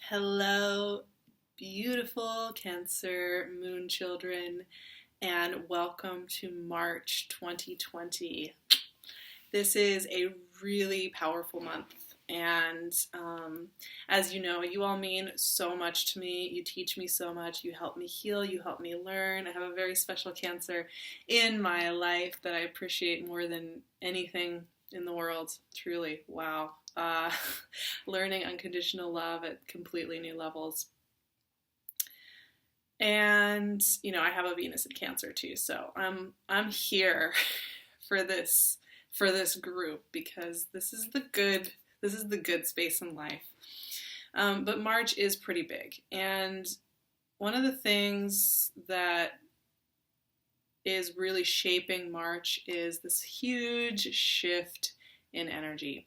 Hello, beautiful Cancer moon children, and welcome to March 2020. This is a really powerful month, and as you know, you all mean so much to me. You teach me so much. You help me heal. You help me learn. I have a very special Cancer in my life that I appreciate more than anything in the world. Truly, wow. Learning unconditional love at completely new levels. And I have a Venus in Cancer too, so I'm here for this group because this is the good space in life. But March is pretty big, and one of the things that is really shaping March is this huge shift in energy.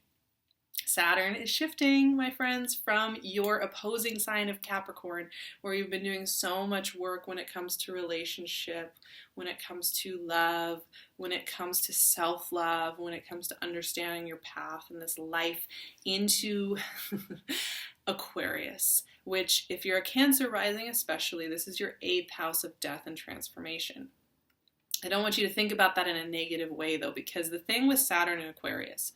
Saturn is shifting, my friends, from your opposing sign of Capricorn, where you've been doing so much work when it comes to relationship, when it comes to love, when it comes to self-love, when it comes to understanding your path in this life, into Aquarius, which, if you're a Cancer rising especially, this is your 8th house of death and transformation. I don't want you to think about that in a negative way, though, because the thing with Saturn and Aquarius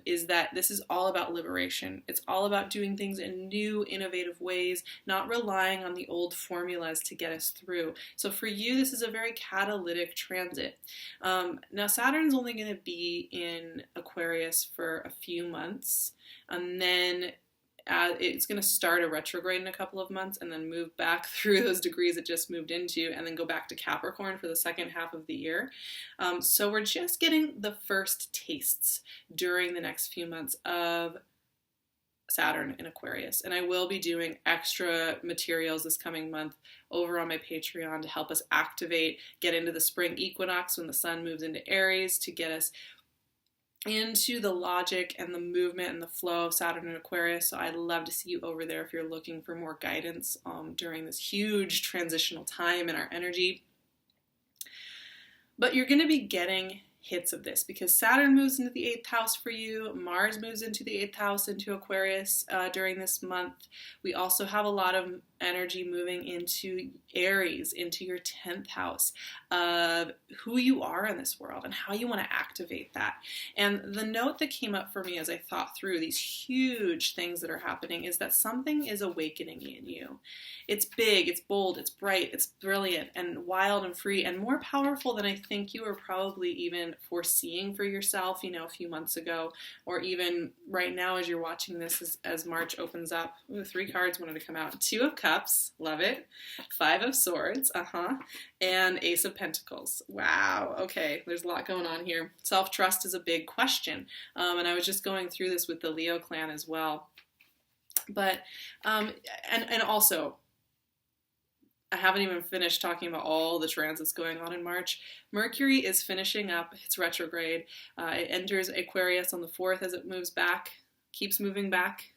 is that this is all about liberation. It's all about doing things in new, innovative ways, not relying on the old formulas to get us through. So for you, this is a very catalytic transit. Now, Saturn's only going to be in Aquarius for a few months, and then it's going to start a retrograde in a couple of months and then move back through those degrees it just moved into and then go back to Capricorn for the second half of the year. So we're just getting the first tastes during the next few months of Saturn in Aquarius. And I will be doing extra materials this coming month over on my Patreon to help us activate, get into the spring equinox when the sun moves into Aries, to get us into the logic and the movement and the flow of Saturn and Aquarius. So I'd love to see you over there if you're looking for more guidance during this huge transitional time in our energy. But you're going to be getting hits of this because Saturn moves into the 8th house for you. Mars moves into the 8th house, into Aquarius during this month. We also have a lot of energy moving into Aries, into your 10th house, of who you are in this world and how you want to activate that. And the note that came up for me as I thought through these huge things that are happening is that something is awakening in you. It's big, it's bold, it's bright, it's brilliant and wild and free and more powerful than I think you were probably even foreseeing for yourself, a few months ago, or even right now as you're watching this as March opens up. Ooh, 3 cards wanted to come out. 2 of Cups, love it. 5 of Swords, and Ace of Pentacles. Wow, okay, there's a lot going on here. Self-trust is a big question, and I was just going through this with the Leo clan as well. But, and also, I haven't even finished talking about all the transits going on in March. Mercury is finishing up its retrograde. It enters Aquarius on the 4th as it moves back, keeps moving back,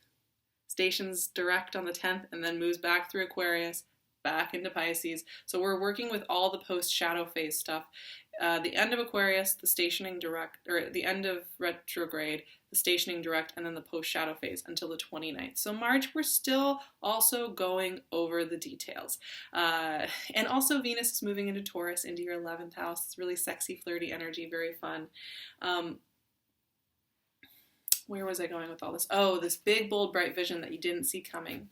stations direct on the 10th, and then moves back through Aquarius, back into Pisces. So we're working with all the post-shadow phase stuff. The end of Aquarius, the stationing direct, or the end of retrograde, the stationing direct, and then the post-shadow phase until the 29th. So March, we're still also going over the details. And also Venus is moving into Taurus, into your 11th house. It's really sexy, flirty energy, very fun. Where was I going with all this? Oh, this big, bold, bright vision that you didn't see coming.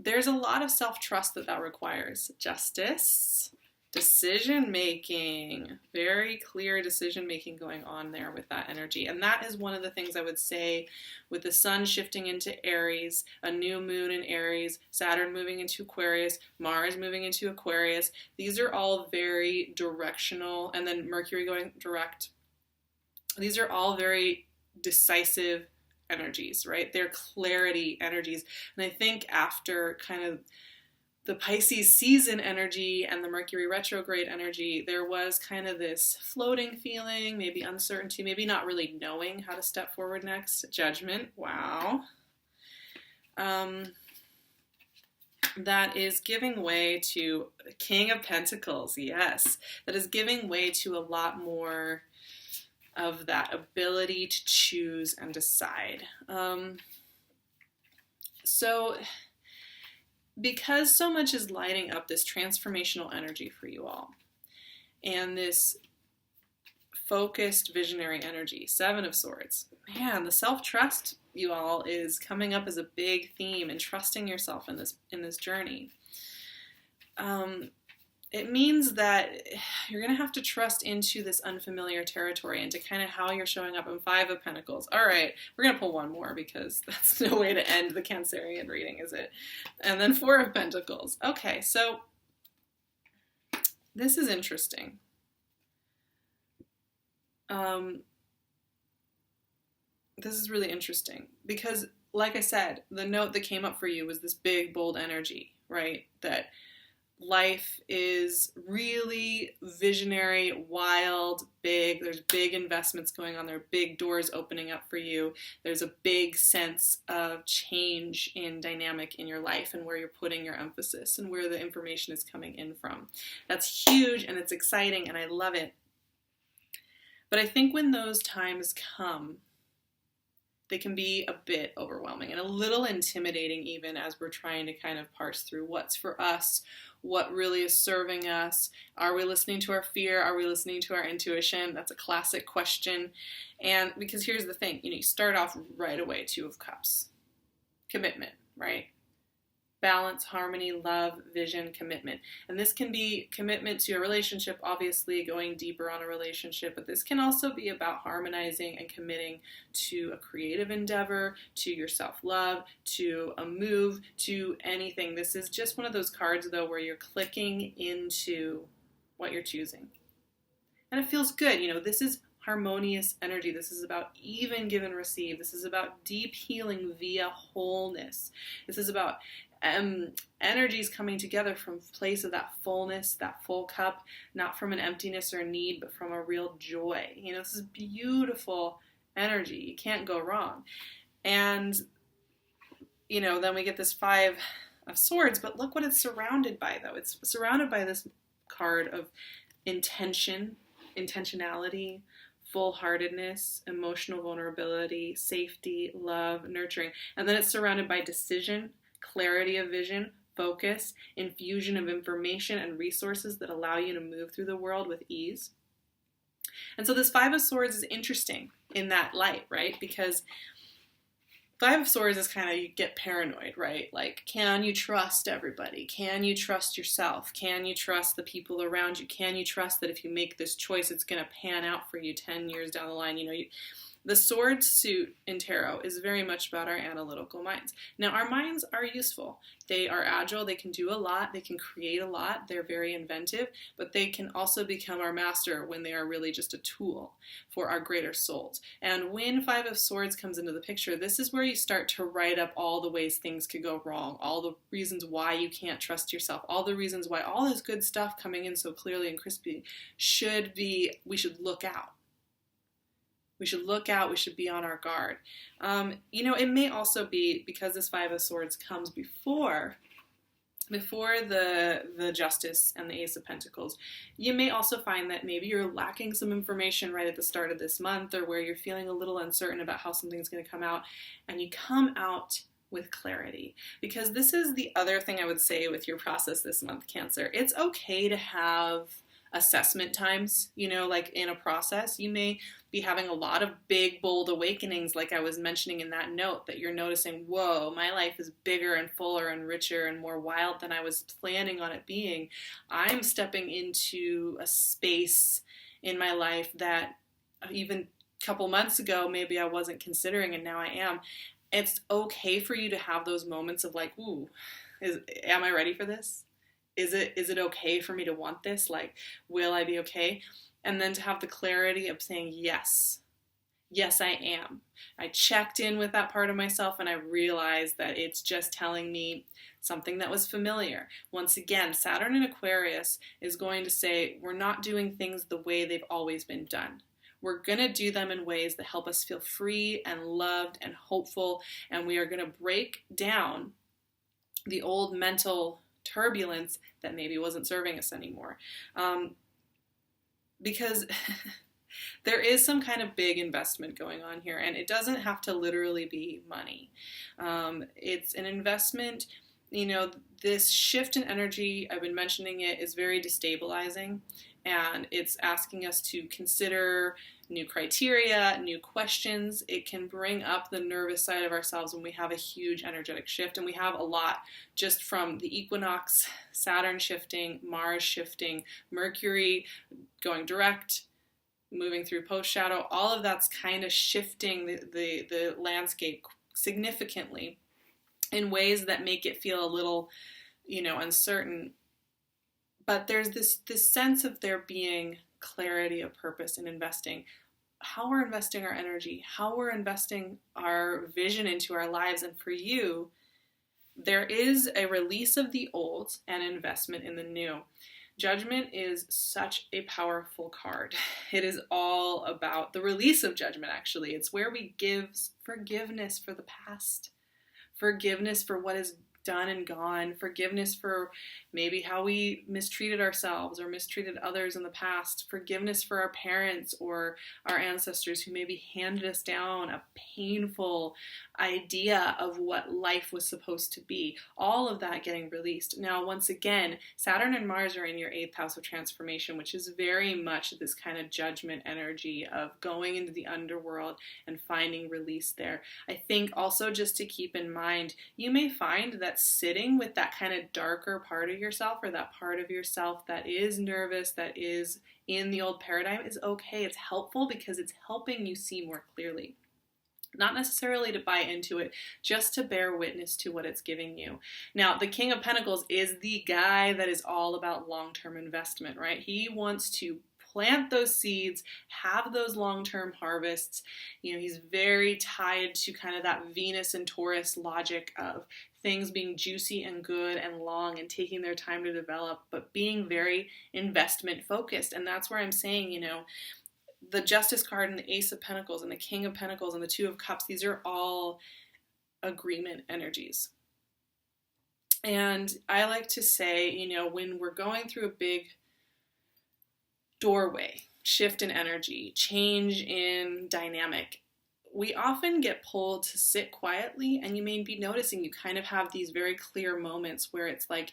There's a lot of self-trust that requires. Justice, decision-making, very clear decision-making going on there with that energy. And that is one of the things I would say with the sun shifting into Aries, a new moon in Aries, Saturn moving into Aquarius, Mars moving into Aquarius. These are all very directional, and then Mercury going direct. These are all very decisive energies, right? They're clarity energies. And I think after kind of the Pisces season energy and the Mercury retrograde energy, there was kind of this floating feeling, maybe uncertainty, maybe not really knowing how to step forward next. Judgment, wow. That is giving way to King of Pentacles, yes. That is giving way to a lot more of that ability to choose and decide. So because so much is lighting up this transformational energy for you all, and this focused visionary energy, Seven of Swords, man, the self-trust, you all, is coming up as a big theme, and trusting yourself in this journey. It means that you're going to have to trust into this unfamiliar territory, into kind of how you're showing up in Five of Pentacles. All right, we're going to pull one more because that's no way to end the Cancerian reading, is it? And then Four of Pentacles. Okay, so this is interesting. This is really interesting because, like I said, the note that came up for you was this big, bold energy, right? That life is really visionary, wild, big. There's big investments going on. There are big doors opening up for you. There's a big sense of change in dynamic in your life and where you're putting your emphasis and where the information is coming in from. That's huge and it's exciting and I love it. But I think when those times come, they can be a bit overwhelming and a little intimidating even as we're trying to kind of parse through what's for us, what really is serving us. Are we listening to our fear? Are we listening to our intuition? That's a classic question. And because here's the thing, you start off right away, Two of Cups. Commitment, right? Balance, harmony, love, vision, commitment. And this can be commitment to a relationship, obviously going deeper on a relationship, but this can also be about harmonizing and committing to a creative endeavor, to your self-love, to a move, to anything. This is just one of those cards, though, where you're clicking into what you're choosing. And it feels good. This is harmonious energy. This is about even, give, and receive. This is about deep healing via wholeness. This is about energies coming together from a place of that fullness, that full cup, not from an emptiness or need, but from a real joy. This is beautiful energy. You can't go wrong. And, then we get this Five of Swords, but look what it's surrounded by, though. It's surrounded by this card of intentionality, full-heartedness, emotional vulnerability, safety, love, nurturing. And then it's surrounded by decision, clarity of vision, focus, infusion of information and resources that allow you to move through the world with ease. And so this Five of Swords is interesting in that light, right? Because Five of Swords is kind of, you get paranoid, right? Like, can you trust everybody? Can you trust yourself? Can you trust the people around you? Can you trust that if you make this choice, it's going to pan out for you 10 years down the line? The sword suit in tarot is very much about our analytical minds. Now, our minds are useful. They are agile. They can do a lot. They can create a lot. They're very inventive, but they can also become our master when they are really just a tool for our greater souls. And when Five of Swords comes into the picture, this is where you start to write up all the ways things could go wrong, all the reasons why you can't trust yourself, all the reasons why all this good stuff coming in so clearly and crispy we should look out. We should look out. We should be on our guard. It may also be because this Five of Swords comes before the Justice and the Ace of Pentacles. You may also find that maybe you're lacking some information right at the start of this month, or where you're feeling a little uncertain about how something's going to come out, and you come out with clarity. Because this is the other thing I would say with your process this month, Cancer. It's okay to have assessment times, like in a process. You may be having a lot of big, bold awakenings, like I was mentioning in that note, that you're noticing, whoa, my life is bigger and fuller and richer and more wild than I was planning on it being. I'm stepping into a space in my life that even a couple months ago, maybe I wasn't considering, and now I am. It's okay for you to have those moments of like, ooh, am I ready for this? Is it okay for me to want this? Like, will I be okay? And then to have the clarity of saying, yes, I am. I checked in with that part of myself and I realized that it's just telling me something that was familiar. Once again, Saturn in Aquarius is going to say, we're not doing things the way they've always been done. We're going to do them in ways that help us feel free and loved and hopeful. And we are going to break down the old mental turbulence that maybe wasn't serving us anymore. Because There is some kind of big investment going on here, and it doesn't have to literally be money. It's an investment. This shift in energy, I've been mentioning it, is very destabilizing, and it's asking us to consider new criteria, new questions. It can bring up the nervous side of ourselves when we have a huge energetic shift, and we have a lot just from the equinox, Saturn shifting, Mars shifting, Mercury going direct, moving through post shadow. All of that's kind of shifting the landscape significantly in ways that make it feel a little, uncertain. But there's this sense of there being clarity of purpose in investing. How we're investing our energy, how we're investing our vision into our lives. And for you, there is a release of the old and investment in the new. Judgment is such a powerful card. It is all about the release of judgment, actually. It's where we give forgiveness for the past, forgiveness for what is done and gone, forgiveness for maybe how we mistreated ourselves or mistreated others in the past, forgiveness for our parents or our ancestors who maybe handed us down a painful idea of what life was supposed to be. All of that getting released. Now, once again, Saturn and Mars are in your 8th house of transformation, which is very much this kind of judgment energy of going into the underworld and finding release there. I think also just to keep in mind, you may find that sitting with that kind of darker part of yourself, or that part of yourself that is nervous, that is in the old paradigm, is okay. It's helpful because it's helping you see more clearly. Not necessarily to buy into it, just to bear witness to what it's giving you. Now, the King of Pentacles is the guy that is all about long-term investment, right? He wants to plant those seeds, have those long-term harvests. He's very tied to kind of that Venus and Taurus logic of things being juicy and good and long and taking their time to develop, but being very investment focused. And that's where I'm saying, the Justice card and the Ace of Pentacles and the King of Pentacles and the Two of Cups, these are all agreement energies. And I like to say, when we're going through a big doorway, shift in energy, change in dynamic, we often get pulled to sit quietly, and you may be noticing you kind of have these very clear moments where it's like,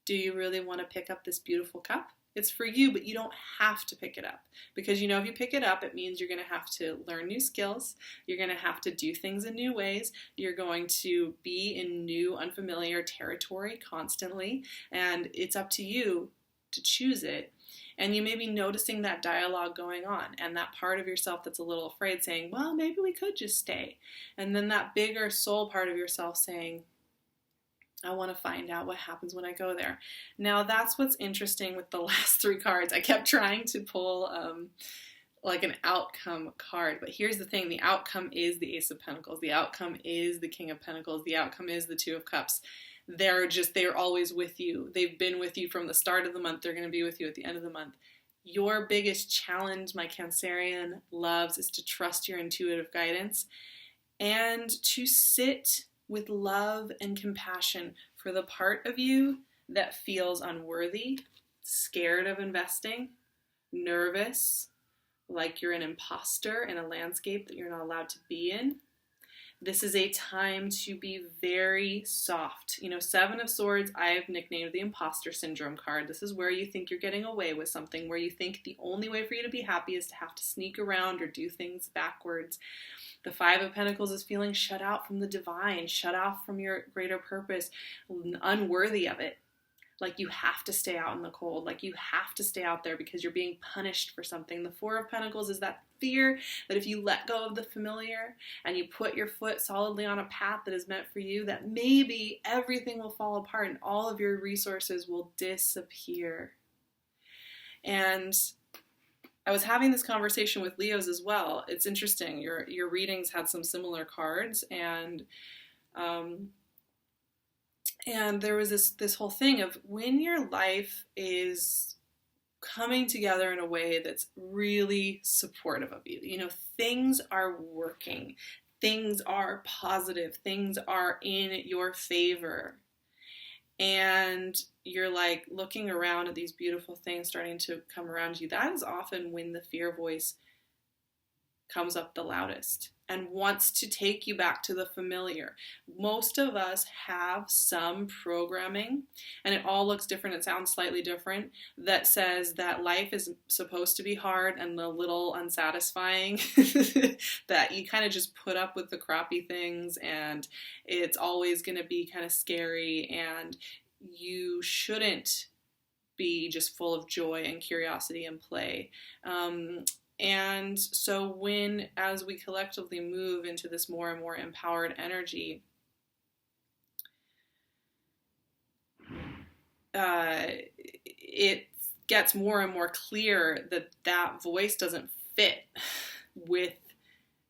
do you really want to pick up this beautiful cup? It's for you, but you don't have to pick it up. Because if you pick it up, it means you're going to have to learn new skills. You're going to have to do things in new ways. You're going to be in new, unfamiliar territory constantly. And it's up to you to choose it. And you may be noticing that dialogue going on, and that part of yourself that's a little afraid saying, well, maybe we could just stay. And then that bigger soul part of yourself saying, I want to find out what happens when I go there. Now, that's what's interesting with the last 3 cards. I kept trying to pull like an outcome card, but here's the thing. The outcome is the Ace of Pentacles. The outcome is the King of Pentacles. The outcome is the Two of Cups. They're always with you. They've been with you from the start of the month. They're going to be with you at the end of the month. Your biggest challenge, my Cancerian loves, is to trust your intuitive guidance and to sit with love and compassion for the part of you that feels unworthy, scared of investing, nervous, like you're an imposter in a landscape that you're not allowed to be in. This is a time to be very soft. 7 of Swords, I've nicknamed the imposter syndrome card. This is where you think you're getting away with something, where you think the only way for you to be happy is to have to sneak around or do things backwards. The 5 of Pentacles is feeling shut out from the divine, shut off from your greater purpose, unworthy of it. Like you have to stay out in the cold, like you have to stay out there because you're being punished for something. The 4 of Pentacles is that fear that if you let go of the familiar and you put your foot solidly on a path that is meant for you, that maybe everything will fall apart and all of your resources will disappear. And I was having this conversation with Leos as well. It's interesting. Your readings had some similar cards, and there was this whole thing of when your life is coming together in a way that's really supportive of you. Things are working. Things are positive. Things are in your favor. And you're like looking around at these beautiful things starting to come around you. That is often when the fear voice comes up the loudest and wants to take you back to the familiar. Most of us have some programming, and it all looks different, it sounds slightly different, that says that life is supposed to be hard and a little unsatisfying, that you kind of just put up with the crappy things, and it's always going to be kind of scary, and you shouldn't be just full of joy and curiosity and play. And so as we collectively move into this more and more empowered energy, it gets more and more clear that voice doesn't fit with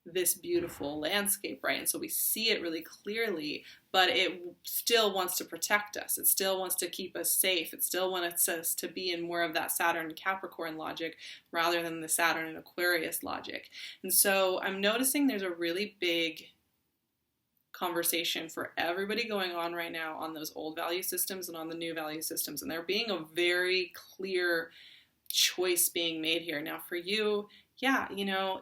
this beautiful landscape, right? And so we see it really clearly, but it still wants to protect us. It still wants to keep us safe. It still wants us to be in more of that Saturn and Capricorn logic rather than the Saturn and Aquarius logic. And so I'm noticing there's a really big conversation for everybody going on right now on those old value systems and on the new value systems. And there being a very clear choice being made here. Now for you, yeah,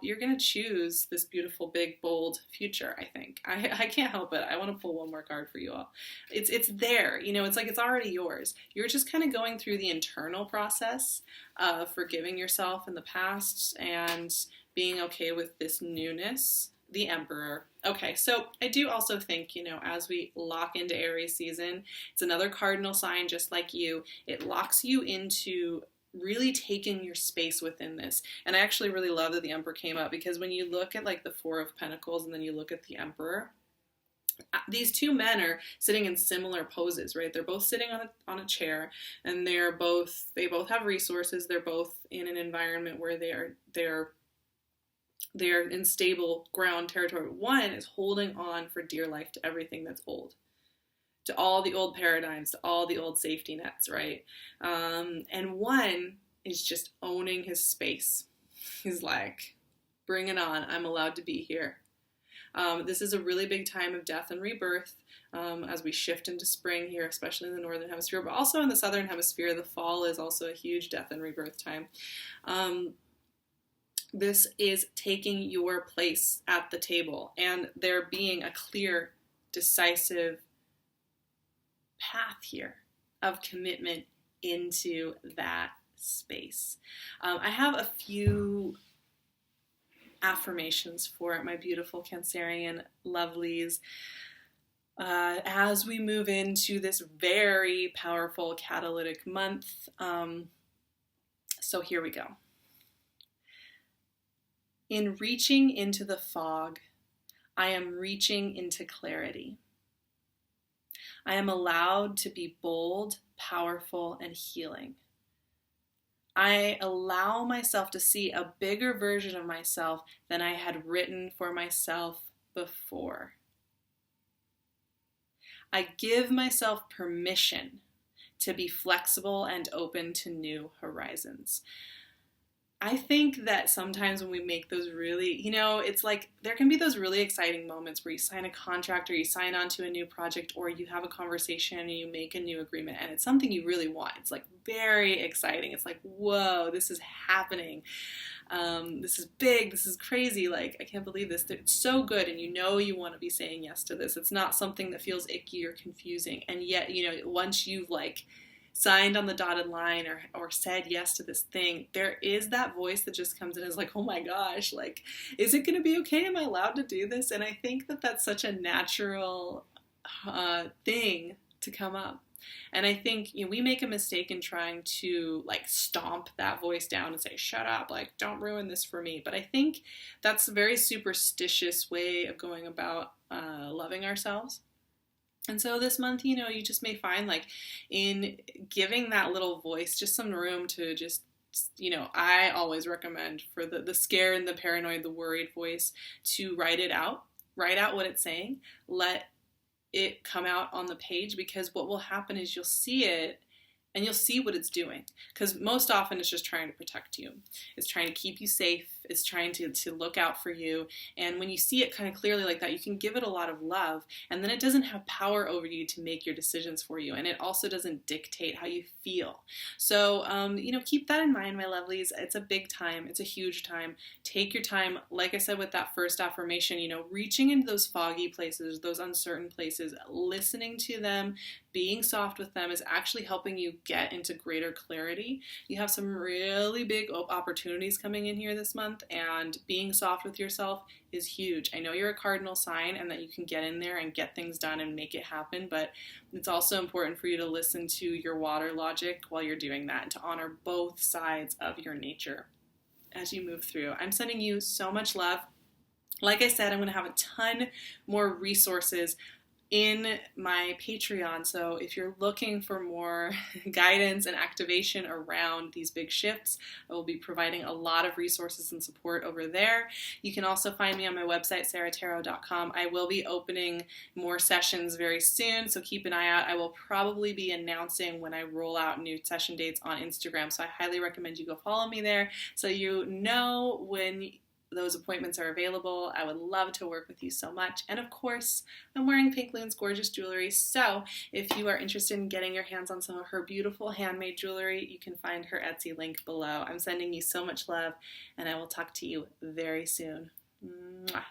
you're going to choose this beautiful, big, bold future, I think. I can't help it. I want to pull one more card for you all. It's there. It's like it's already yours. You're just kind of going through the internal process of forgiving yourself in the past and being okay with this newness. The Emperor. Okay, so I do also think, as we lock into Aries season, it's another cardinal sign just like you. It locks you into really taking your space within this. And I actually really love that the Emperor came up, because when you look at like the Four of Pentacles and then you look at the Emperor, these two men are sitting in similar poses, right? They're both sitting on a chair, and they both have resources. They're both in an environment where they're in stable ground territory. One is holding on for dear life to everything that's old, to all the old paradigms, to all the old safety nets, right? And one is just owning his space. He's like, bring it on. I'm allowed to be here. This is a really big time of death and rebirth as we shift into spring here, especially in the Northern Hemisphere, but also in the Southern Hemisphere. The fall is also a huge death and rebirth time. This is taking your place at the table, and there being a clear, decisive path here of commitment into that space. I have a few affirmations for my beautiful Cancerian lovelies as we move into this very powerful catalytic month. So here we go. In reaching into the fog, I am reaching into clarity. I am allowed to be bold, powerful, and healing. I allow myself to see a bigger version of myself than I had written for myself before. I give myself permission to be flexible and open to new horizons. I think that sometimes when we make those really, it's like there can be those really exciting moments where you sign a contract or you sign on to a new project or you have a conversation and you make a new agreement and it's something you really want. It's like very exciting. It's like, whoa, this is happening. This is big. This is crazy. Like, I can't believe this. It's so good. And you want to be saying yes to this. It's not something that feels icky or confusing. And yet, once you've signed on the dotted line or said yes to this thing, there is that voice that just comes in and is like, oh my gosh, is it going to be okay? Am I allowed to do this? And I think that that's such a natural thing to come up. And I think we make a mistake in trying to stomp that voice down and say, shut up, don't ruin this for me. But I think that's a very superstitious way of going about loving ourselves. And so this month, you just may find in giving that little voice just some room to just, I always recommend for the scare and the paranoid, the worried voice to write out what it's saying, let it come out on the page, because what will happen is you'll see it And you'll see what it's doing, because most often it's just trying to protect you. It's trying to keep you safe. It's trying to look out for you. And when you see it kind of clearly like that, you can give it a lot of love, and then it doesn't have power over you to make your decisions for you. And it also doesn't dictate how you feel. So, keep that in mind, my lovelies. It's a big time. It's a huge time. Take your time. Like I said with that first affirmation, reaching into those foggy places, those uncertain places, listening to them, being soft with them is actually helping you get into greater clarity. You have some really big opportunities coming in here this month, and being soft with yourself is huge. I know you're a cardinal sign and that you can get in there and get things done and make it happen, but it's also important for you to listen to your water logic while you're doing that and to honor both sides of your nature as you move through. I'm sending you so much love. Like I said, I'm going to have a ton more resources in my Patreon. So if you're looking for more guidance and activation around these big shifts, I will be providing a lot of resources and support over there. You can also find me on my website, SARAHTAROT.com. I will be opening more sessions very soon, so keep an eye out. I will probably be announcing when I roll out new session dates on Instagram, so I highly recommend you go follow me there so you know when those appointments are available. I would love to work with you so much. And of course, I'm wearing PinkLune's gorgeous jewelry. So if you are interested in getting your hands on some of her beautiful handmade jewelry, you can find her Etsy link below. I'm sending you so much love, and I will talk to you very soon. Mwah.